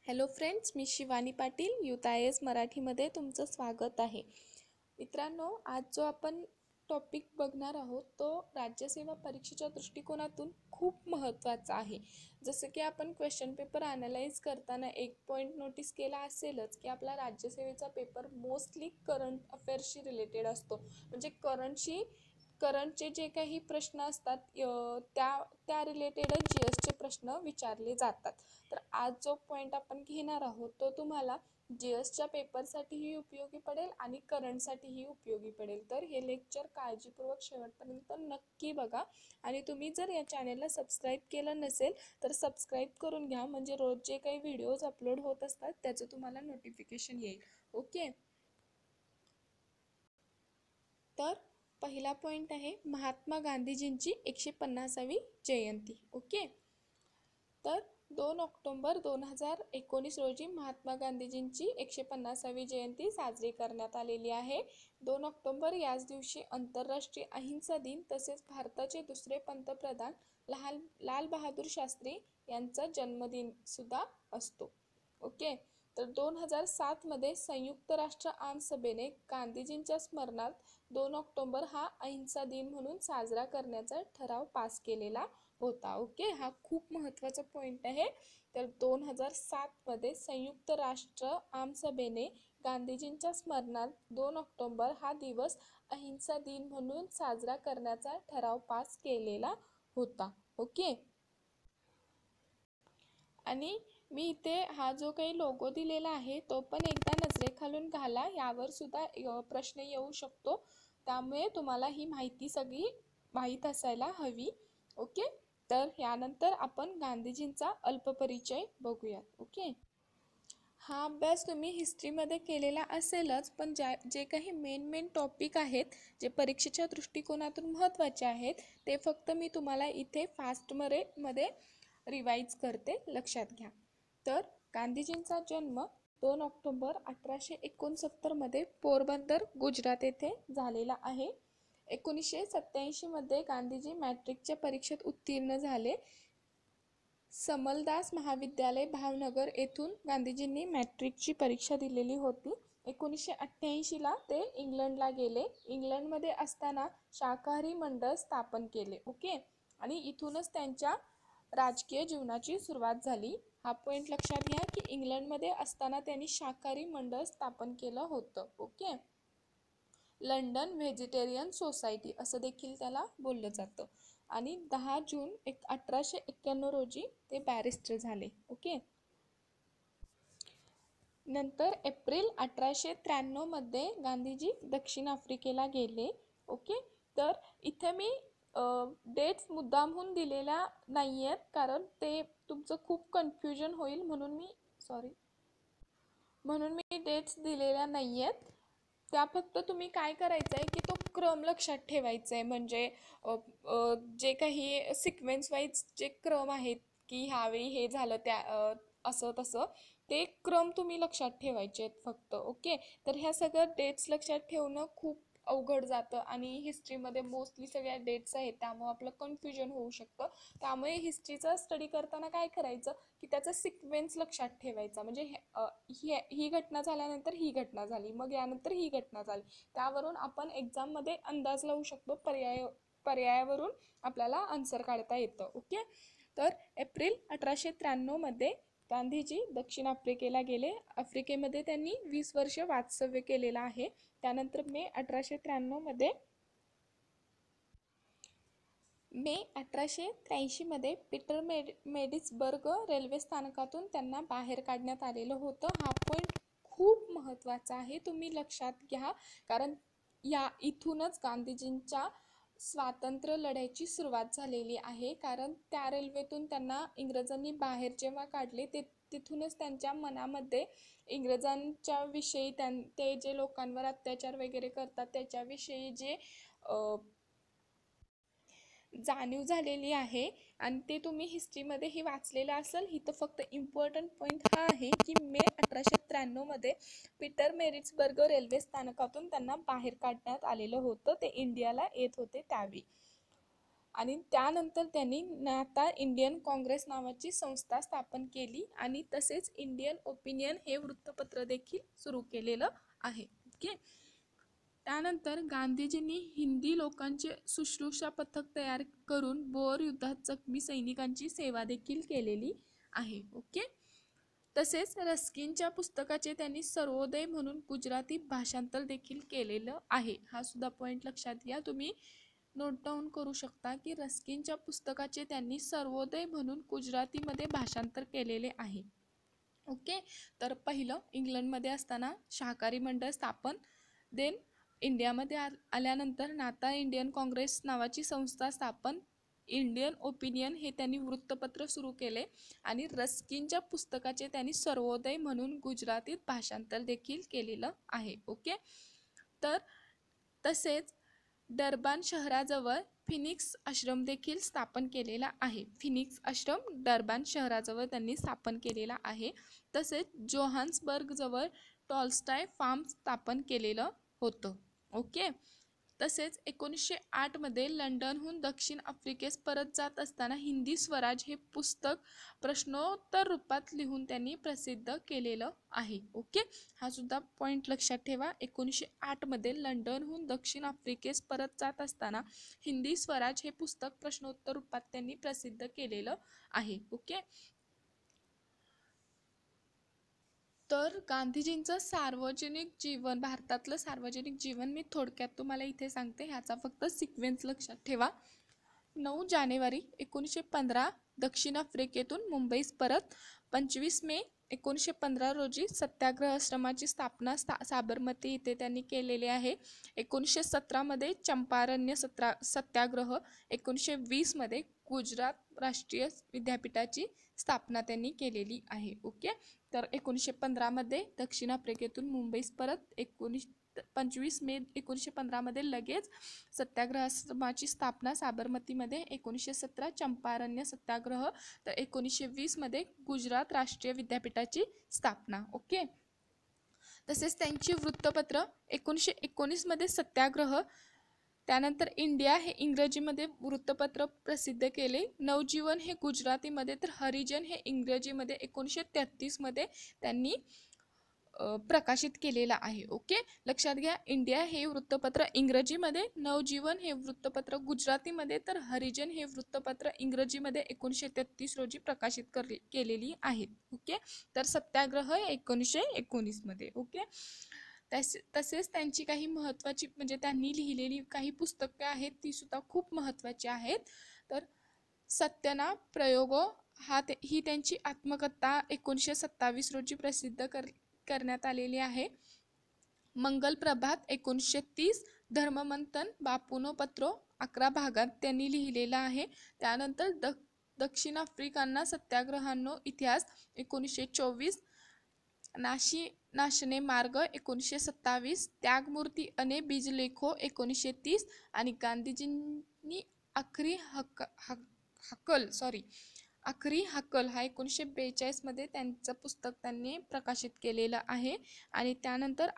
Hello friends, me Shivani Patil youth I S मराठीमध्ये तुमचं स्वागत आहे. मित्रांनो, आज जो आपण टॉपिक बघणार आहोत तो राज्यसेवा परीक्षेच्या दृष्टिकोनातून खूप महत्त्वाचा आहे. जसं की आपण क्वेश्चन पेपर ॲनालाइज करताना एक पॉईंट नोटीस केला असेलच की आपला राज्यसेवेचा पेपर मोस्टली करंट अफेअर्सशी रिलेटेड असतो. म्हणजे करंटचे जे काही प्रश्न असतात त्या रिलेटेडच जी एसचे प्रश्न विचारले जातात. तर आज जो पॉईंट आपण घेणार आहोत तो तुम्हाला जी एसच्या पेपरसाठीही उपयोगी पडेल आणि करंटसाठीही उपयोगी पडेल. तर हे लेक्चर काळजीपूर्वक शेवटपर्यंत नक्की बघा. आणि तुम्ही जर या चॅनेलला सबस्क्राईब केलं नसेल तर सबस्क्राईब करून घ्या, म्हणजे रोज जे काही व्हिडिओज अपलोड होत असतात त्याचं तुम्हाला नोटिफिकेशन येईल. ओके. तर पहिला पॉईंट आहे महात्मा गांधीजींची 150वी जयंती. ओके. तर 2 ऑक्टोबर 2019 रोजी महात्मा गांधीजींची 150वी जयंती साजरी करण्यात आलेली आहे. 2 ऑक्टोबर याच दिवशी आंतरराष्ट्रीय अहिंसा दिन तसेच भारताचे दुसरे पंतप्रधान लाल बहादूर शास्त्री यांचा जन्मदिन सुद्धा असतो. ओके. तर 2007मध्ये संयुक्त राष्ट्र आमसभेने गांधीजींच्या स्मरणार्थ 2 ऑक्टोबर हा अहिंसा दिन म्हणून साजरा करण्याचा ठराव पास केलेला होता. ओके. हा खूप महत्त्वाचा पॉईंट आहे. तर 2007मध्ये संयुक्त राष्ट्र आमसभेने गांधीजींच्या स्मरणार्थ 2 ऑक्टोबर हा दिवस अहिंसा दिन म्हणून साजरा करण्याचा ठराव पास केलेला होता. ओके. आणि मी इथे हा जो काही लोगो दिलेला आहे तो पण एकदा नजरेखालून घाला. यावर सुद्धा प्रश्न येऊ शकतो, त्यामुळे तुम्हाला ही माहिती सगळी माहीत असायला हवी. ओके. तर यानंतर आपण गांधीजींचा अल्पपरिचय बघूयात. ओके. हा अभ्यास तुम्ही हिस्ट्रीमध्ये केलेला असेलच, पण जे काही मेन टॉपिक आहेत जे परीक्षेच्या दृष्टिकोनातून महत्त्वाचे आहेत ते फक्त मी तुम्हाला इथे फास्टमध्ये रिवाईज करते, लक्षात घ्या. तर गांधीजींचा जन्म 2 ऑक्टोबर 1869मध्ये पोरबंदर गुजरात येथे झालेला आहे. 1987मध्ये गांधीजी मॅट्रिकच्या परीक्षेत उत्तीर्ण झाले. समलदास महाविद्यालय भावनगर येथून गांधीजींनी मॅट्रिकची परीक्षा दिलेली होती. 1988ला ते इंग्लंडला गेले. इंग्लंडमध्ये असताना शाकाहारी मंडळ स्थापन केले. ओके. आणि इथूनच त्यांच्या राजकीय जीवनाची सुरुवात झाली. हा पॉईंट लक्षात घ्या की इंग्लंडमध्ये असताना त्यांनी शाकाहारी मंडळ स्थापन केलं होतं. ओके. लंडन व्हेजिटेरियन सोसायटी असं देखील त्याला बोललं जातं. आणि 10 जून 1891 रोजी ते बॅरिस्टर झाले. ओके. नंतर एप्रिल 1893मध्ये गांधीजी दक्षिण आफ्रिकेला गेले. ओके. तर इथे मी डेट्स मुद्दामहून दिलेल्या नाही आहेत, कारण ते तुमचं खूप कन्फ्युजन होईल म्हणून मी डेट्स दिलेल्या नाही आहेत. त्या फक्त तुम्ही काय करायचं आहे की तो क्रम लक्षात ठेवायचा आहे. म्हणजे जे काही सिक्वेन्स वाईज जे क्रम आहेत की ह्यावेळी हे झालं असं तसं ते क्रम तुम्ही लक्षात ठेवायचे आहेत फक्त. ओके. तर ह्या सगळं डेट्स लक्षात ठेवणं खूप अवघड जातं आणि हिस्ट्रीमध्ये मोस्टली सगळ्या डेट्स आहेत, त्यामुळे आपलं कन्फ्युजन होऊ शकतं. त्यामुळे हिस्ट्रीचा स्टडी करताना काय करायचं की त्याचा सिक्वेन्स लक्षात ठेवायचा. म्हणजे ही घटना झाल्यानंतर ही घटना झाली, मग यानंतर ही घटना झाली. त्यावरून आपण एक्झाममध्ये अंदाज लावू शकतो. पर्यायावरून आपल्याला आन्सर काढता येतं. ओके. तर एप्रिल 1893मध्ये गांधीजी दक्षिण आफ्रिकेला गेले. आफ्रिकेमध्ये त्यांनी 20 वर्ष वास्तव्य केलेलं आहे. त्यानंतर मे 1883मध्ये पीटर मेडिसबर्ग रेल्वे स्थानकातून त्यांना बाहेर काढण्यात आलेलं होतं. हा पॉईंट खूप महत्त्वाचा आहे, तुम्ही लक्षात घ्या, कारण इथूनच गांधीजींच्या स्वातंत्र्य लढ्याची सुरुवात झालेली आहे. कारण त्या रेल्वेतून त्यांना इंग्रजांनी बाहेर जेव्हा काढले तिथूनच त्यांच्या मनामध्ये इंग्रजांच्या विषयी ते जे लोकांवर अत्याचार वगैरे करतात त्याच्याविषयी जे जाणीव झालेली आहे. आणि ते तुम्ही हिस्ट्रीमध्येही वाचलेलं असेल. इथं फक्त इम्पॉर्टंट पॉईंट हा आहे की मे 1893मध्ये पीटर मेरिट्सबर्ग रेल्वे स्थानकातून त्यांना बाहेर काढण्यात आलेलं होतं. ते इंडियाला येत होते त्यावेळी. आणि त्यानंतर त्यांनी नाता इंडियन काँग्रेस नावाची संस्था स्थापन केली आणि तसेच इंडियन ओपिनियन हे वृत्तपत्र देखील सुरू केलेलं आहे. ओके. त्यानंतर गांधीजींनी हिंदी लोकांचे शुश्रूषा पथक तयार करून बोअर युद्धात जखमी सैनिकांची सेवा देखील केलेली आहे. ओके. तसेच रस्किनच्या पुस्तकाचे त्यांनी सर्वोदय म्हणून गुजराती भाषांतर देखील केलेलं आहे. हा सुद्धा पॉईंट लक्षात घ्या, तुम्ही नोट डाऊन करू शकता की रस्किनच्या पुस्तकाचे त्यांनी सर्वोदय म्हणून गुजरातीमध्ये भाषांतर केलेले आहे. ओके. तर पहिलं इंग्लंडमध्ये असताना शाकाहारी मंडळ स्थापन, देन इंडियामध्ये आल्यानंतर नाता इंडियन काँग्रेस नावाची संस्था स्थापन, इंडियन ओपिनियन हे त्यांनी वृत्तपत्र सुरू केले आणि रस्किनच्या पुस्तकाचे त्यांनी सर्वोदय म्हणून गुजरातीत भाषांतर देखील केलेलं आहे. ओके. तर तसेच डरबान शहराजवळ फिनिक्स आश्रम देखील स्थापन केलेला आहे. फिनिक्स आश्रम डरबान शहराजवळ त्यांनी स्थापन केलेला आहे. तसेच जोहान्सबर्गजवळ टॉल्स्टॉय फार्म स्थापन केलेलं होतं. ओके. तसेच 1908 मध्ये लंडनहून दक्षिण आफ्रिकेस परत जात असताना हिंदी स्वराज हे पुस्तक प्रश्नोत्तर रूपात लिहून त्यांनी प्रसिद्ध केलेलं आहे. ओके. हा सुद्धा पॉईंट लक्षात ठेवा. 1908 मध्ये लंडनहून दक्षिण आफ्रिकेस परत जात असताना हिंदी स्वराज हे पुस्तक प्रश्नोत्तर रूपात त्यांनी प्रसिद्ध केलेलं आहे. ओके. तर गांधीजींचं सार्वजनिक जीवन, भारतातलं सार्वजनिक जीवन मी थोडक्यात तुम्हाला इथे सांगते, ह्याचा फक्त सिक्वेन्स लक्षात ठेवा. 9 जानेवारी 1915 दक्षिण आफ्रिकेतून मुंबईस परत. 25 मे 1915 रोजी सत्याग्रह आश्रमाची स्थापना साबरमती इथे त्यांनी केलेली आहे. 1917 मध्ये चंपारण्य सत्याग्रह. 1920 मध्ये गुजरात राष्ट्रीय विद्यापीठाची स्थापना त्यांनी केलेली आहे. ओके. तर 1915 मध्ये दक्षिण आफ्रिकेतून मुंबईस परत. 25 मे 1915 मध्ये लगेच सत्याग्रह आश्रमाची स्थापना साबरमतीमध्ये. 1917 चंपारण्य सत्याग्रह. तर 1920 मध्ये गुजरात राष्ट्रीय विद्यापीठाची स्थापना. ओके. तसेच त्यांची वृत्तपत्र 1919 मध्ये सत्याग्रह, त्यानंतर इंडिया हे इंग्रजीमध्ये वृत्तपत्र प्रसिद्ध केले. नवजीवन हे गुजरातीमध्ये, तर हरिजन हे इंग्रजीमध्ये 1933 मध्ये त्यांनी प्रकाशित केलेला आहे. ओके. लक्षात घ्या, इंडिया हे वृत्तपत्र इंग्रजीमध्ये, नवजीवन हे वृत्तपत्र गुजरातीमध्ये, तर हरिजन हे वृत्तपत्र इंग्रजीमध्ये 1933 रोजी प्रकाशित केलेली आहेत. ओके. तर सत्याग्रह 1919 मध्ये. ओके. तसेच त्यांची काही महत्त्वाची म्हणजे त्यांनी लिहिलेली काही पुस्तके आहेत, ती सुद्धा खूप महत्त्वाची आहेत. तर सत्यना प्रयोगो ही त्यांची आत्मकथा 1927 रोजी प्रसिद्ध करण्यात आलेली आहे. मंगल प्रभात 1930, धर्ममंथन बापूनो पत्रो 11 भागात त्यांनी लिहिलेला आहे. त्यानंतर दक्षिण आफ्रिकांना सत्याग्रहांनो इतिहास 1924, नाशने मार्ग 1927, त्यागमूर्ती अने बीजलेखो 1930 आणि गांधीजींनी आखरी हक्कल हा 1942 मध्ये त्यांचं पुस्तक त्यांनी प्रकाशित केलेलं आहे. आणि त्यानंतर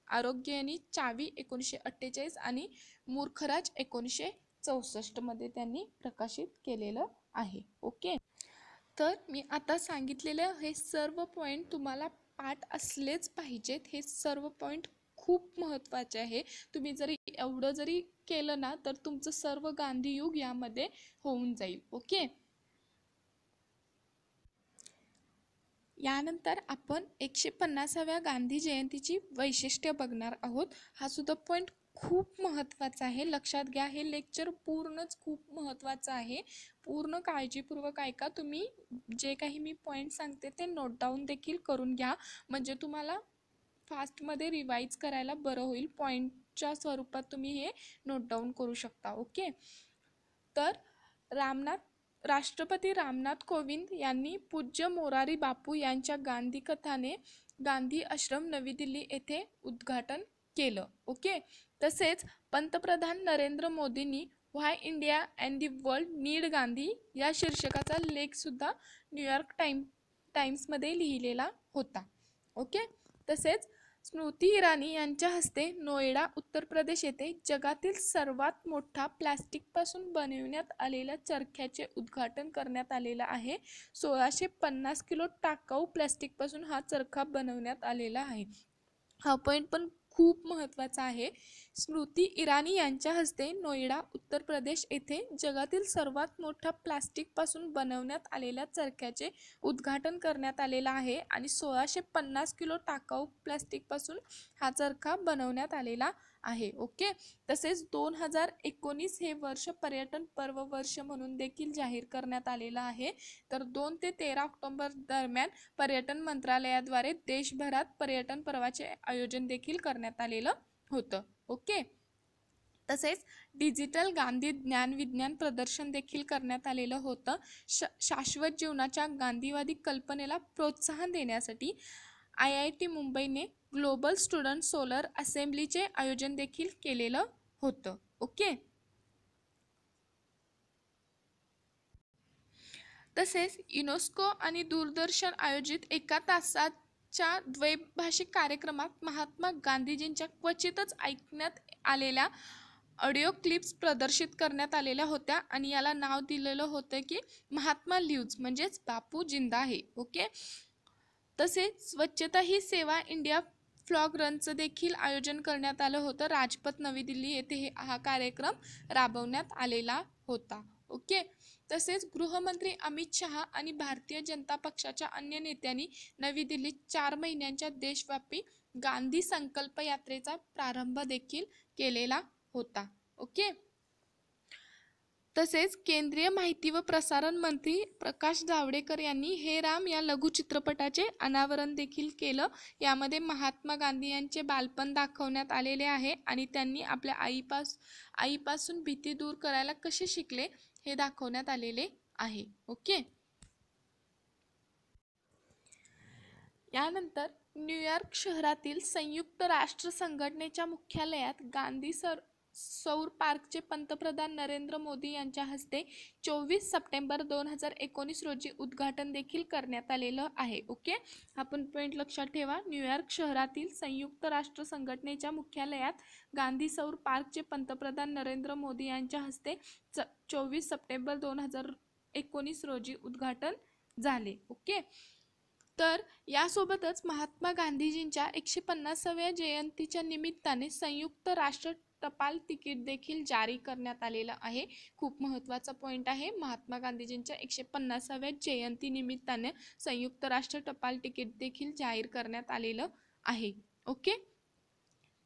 आरोग्य आणि चावी 1948 आणि मूर्खराज 1964 मध्ये त्यांनी प्रकाशित केलेलं आहे. ओके. तर मी आता सांगितलेलं हे सर्व पॉईंट तुम्हाला पाठ असलेच पाहिजेत. हे सर्व पॉईंट खूप महत्त्वाचे आहे. तुम्ही जरी एवढं जरी केलं ना तर तुमचं सर्व गांधीयुग यामध्ये होऊन जाईल. ओके. यानंतर आपण 150व्या गांधी जयंतीची वैशिष्ट्य बघणार आहोत. हा सुद्धा पॉईंट खूप महत्त्वाचा आहे. लक्षात घ्या, हे लेक्चर पूर्णच खूप महत्त्वाचं आहे. पूर्ण काळजीपूर्वक ऐका. तुम्ही जे काही मी पॉईंट सांगते ते नोट डाऊन देखील करून घ्या, म्हणजे तुम्हाला फास्टमध्ये रिवाईज करायला बरं होईल. पॉईंटच्या स्वरूपात तुम्ही हे नोट डाऊन करू शकता. ओके. तर राष्ट्रपती रामनाथ कोविंद यांनी पूज्य मोरारी बापू यांच्या गांधी कथाने गांधी आश्रम नवी दिल्ली येथे उद्घाटन केलं. ओके. तसेच पंतप्रधान नरेंद्र मोदींनी why India and the world need Gandhi या शीर्षकाचा लेखसुद्धा न्यूयॉर्क टाइम्समध्ये लिहिलेला होता. ओके. तसेच स्मृती इराणी यांच्या हस्ते नोएडा उत्तर प्रदेश येथे जगातील सर्वात मोठा प्लास्टिकपासून बनविण्यात आलेल्या चरख्याचे उद्घाटन करण्यात आलेलं आहे. 1650 किलो टाकाऊ प्लास्टिकपासून हा चरखा बनवण्यात आलेला आहे. हा पॉईंट पण खूप महत्त्वाचा आहे. स्मृती इराणी यांच्या हस्ते नोएडा उत्तर प्रदेश येथे जगातील सर्वात मोठा प्लास्टिकपासून बनवण्यात आलेल्या चरख्याचे उद्घाटन करण्यात आलेलं आहे आणि 1650 किलो टाकाऊ प्लास्टिकपासून हा चरखा बनवण्यात आलेला आहे. ओके. तसेच 2019 हे वर्ष पर्यटन पर्व वर्ष म्हणून देखील जाहीर करण्यात आलेलं आहे. तर 2 ते 13 ऑक्टोबर दरम्यान पर्यटन मंत्रालयाद्वारे देशभरात पर्यटन पर्वाचे आयोजन देखील करण्यात आलेलं होतं. ओके. तसेच डिजिटल गांधी ज्ञान विज्ञान प्रदर्शन देखील करण्यात आलेलं होतं. शाश्वत जीवनाच्या गांधीवादी कल्पनेला प्रोत्साहन देण्यासाठी IIT मुंबईने ग्लोबल स्टुडंट सोलर असेंब्लीचे आयोजन देखील केलेलं होतं. ओके. तसेच युनेस्को आणि दूरदर्शन आयोजित एका तासाच्या द्वैभाषिक कार्यक्रमात महात्मा गांधीजींच्या क्वचितच ऐकण्यात आलेल्या ऑडिओ क्लिप्स प्रदर्शित करण्यात आलेल्या होत्या आणि याला नाव दिलेलं होतं की महात्मा लिव्ज, म्हणजेच बापू जिंदा आहे. ओके. तसेच स्वच्छता ही सेवा इंडिया फ्लॉग रनचं देखील आयोजन करण्यात आलं होतं. राजपथ नवी दिल्ली येथे हा कार्यक्रम राबवण्यात आलेला होता. ओके. तसेच गृहमंत्री अमित शहा आणि भारतीय जनता पक्षाच्या अन्य नेत्यांनी नवी दिल्लीत 4 महिन्यांच्या देशव्यापी गांधी संकल्प यात्रेचा प्रारंभ देखील केलेला होता. ओके. तसेच केंद्रीय माहिती व प्रसारण मंत्री प्रकाश जावडेकर यांनी हे राम या लघुचित्रपटाचे अनावरण देखील केलं. यामध्ये महात्मा गांधी यांचे बालपण दाखवण्यात आलेले आहे आणि त्यांनी आपल्या आईपासून भीती दूर करायला कसे शिकले हे दाखवण्यात आलेले आहे. ओके. यानंतर न्यूयॉर्क शहरातील संयुक्त राष्ट्र संघटनेच्या मुख्यालयात गांधी सौर पार्कचे पंतप्रधान नरेंद्र मोदी यांच्या हस्ते 24 सप्टेंबर 2019 रोजी उद्घाटन देखील करण्यात आलेलं आहे. ओके. आपण पॉईंट लक्षात ठेवा. न्यूयॉर्क शहरातील संयुक्त राष्ट्र संघटनेच्या मुख्यालयात गांधी सौर पार्कचे पंतप्रधान नरेंद्र मोदी यांच्या हस्ते 24 सप्टेंबर 2019 रोजी उद्घाटन झाले. ओके. तर यासोबतच महात्मा गांधीजींच्या 150व्या जयंतीच्या निमित्ताने संयुक्त राष्ट्र टपाल तिकीट देखील जारी करण्यात आलेलं आहे. खूप महत्त्वाचा पॉईंट आहे. महात्मा गांधीजींच्या 150व्या जयंती निमित्ताने संयुक्त राष्ट्र टपाल तिकीट देखील जाहीर करण्यात आलेलं आहे. ओके.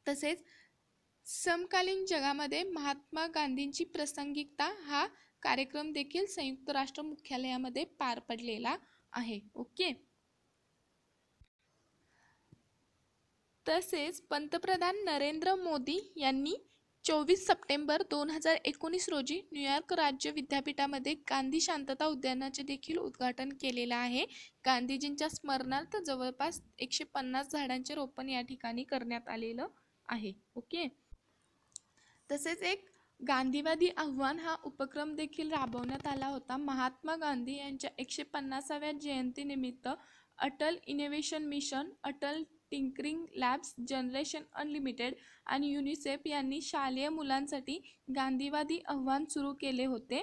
तसेच समकालीन जगामध्ये महात्मा गांधींची प्रासंगिकता हा कार्यक्रम देखील संयुक्त राष्ट्र मुख्यालयामध्ये पार पडलेला आहे. ओके. तसेच पंतप्रधान नरेंद्र मोदी यांनी 24 सप्टेंबर 2019 रोजी न्यूयॉर्क राज्य विद्यापीठामध्ये गांधी शांतता उद्यानाचे देखील उद्घाटन केलेलं आहे. गांधीजींच्या स्मरणार्थ जवळपास 150 झाडांचे रोपण या ठिकाणी करण्यात आलेलं आहे. ओके. तसेच एक गांधीवादी आव्हान हा उपक्रम देखील राबवण्यात आला होता. महात्मा गांधी यांच्या 150व्या जयंतीनिमित्त Atal innovation mission, Atal tinkering labs, generation unlimited आणि युनिसेफ यांनी शालेय मुलांसाठी गांधीवादी आव्हान सुरू केले होते.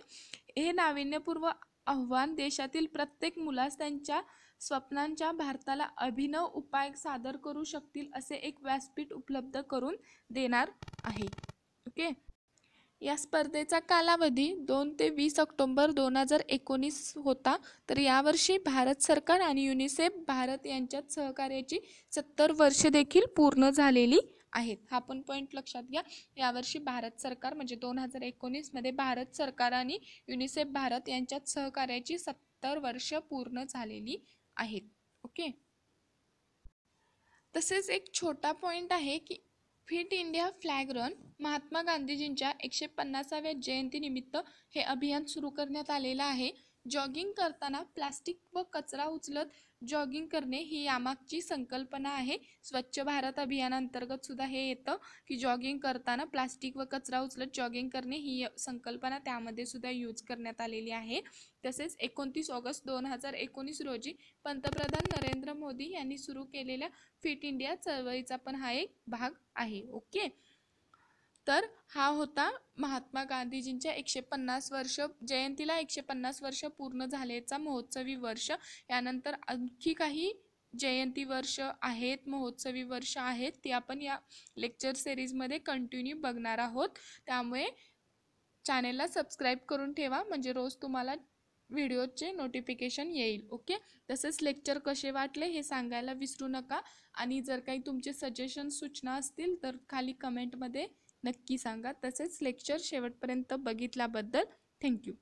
हे नाविन्यपूर्ण आव्हान देशातील प्रत्येक मुलास त्यांच्या स्वप्नांच्या भारताला अभिनव उपाय सादर करू शकतील असे एक व्यासपीठ उपलब्ध करून देणार आहे. ओके. या स्पर्धेचा कालावधी 2 ते 20 ऑक्टोबर 2019 होता. तर यावर्षी भारत सरकार आणि युनिसेफ भारत यांच्यात सहकार्याची 70 वर्षे देखील पूर्ण झालेली आहेत. हा पण पॉईंट लक्षात घ्या. यावर्षी भारत सरकार म्हणजे 2019 मध्ये भारत सरकार आणि युनिसेफ भारत यांच्यात सहकार्याची 70 वर्ष पूर्ण झालेली आहेत. ओके. तसेच एक छोटा पॉईंट आहे की fit India flag run Mahatma गांधीजींच्या 150व्या जयंतीनिमित्त हे अभियान सुरू करण्यात आलेलं आहे. जॉगिंग करताना प्लास्टिक व कचरा उचलत जॉगिंग करणे ही यामागची संकल्पना आहे. स्वच्छ भारत अभियानांतर्गत सुद्धा हे येतं की जॉगिंग करताना प्लास्टिक व कचरा उचलत जॉगिंग करणे ही संकल्पना त्यामध्ये सुद्धा यूज करण्यात आलेली आहे. तसेच 29 ऑगस्ट 2019 रोजी पंतप्रधान नरेंद्र मोदी यांनी सुरू केलेल्या फिट इंडिया चळवळीचा पण हा एक भाग आहे. ओके, तर हा होता महात्मा गांधीजींच्या 150 वर्ष जयंतीला 150 वर्ष पूर्ण झाल्याचा महोत्सवी वर्ष. यानंतर आणखी काही जयंती वर्ष आहेत, महोत्सवी वर्ष आहेत, ती आपण या लेक्चर सिरीजमध्ये कंटिन्यू बघणार आहोत. त्यामुळे चॅनेलला सबस्क्राईब करून ठेवा, म्हणजे रोज तुम्हाला व्हिडिओचे नोटिफिकेशन येईल. ओके, तसेच लेक्चर कसे वाटले हे सांगायला विसरू नका. आणि जर काही तुमचे सजेशन सूचना असतील तर खाली कमेंटमध्ये नक्की सांगा. तसेच लेक्चर शेवटपर्यंत बघितल्याबद्दल थँक्यू.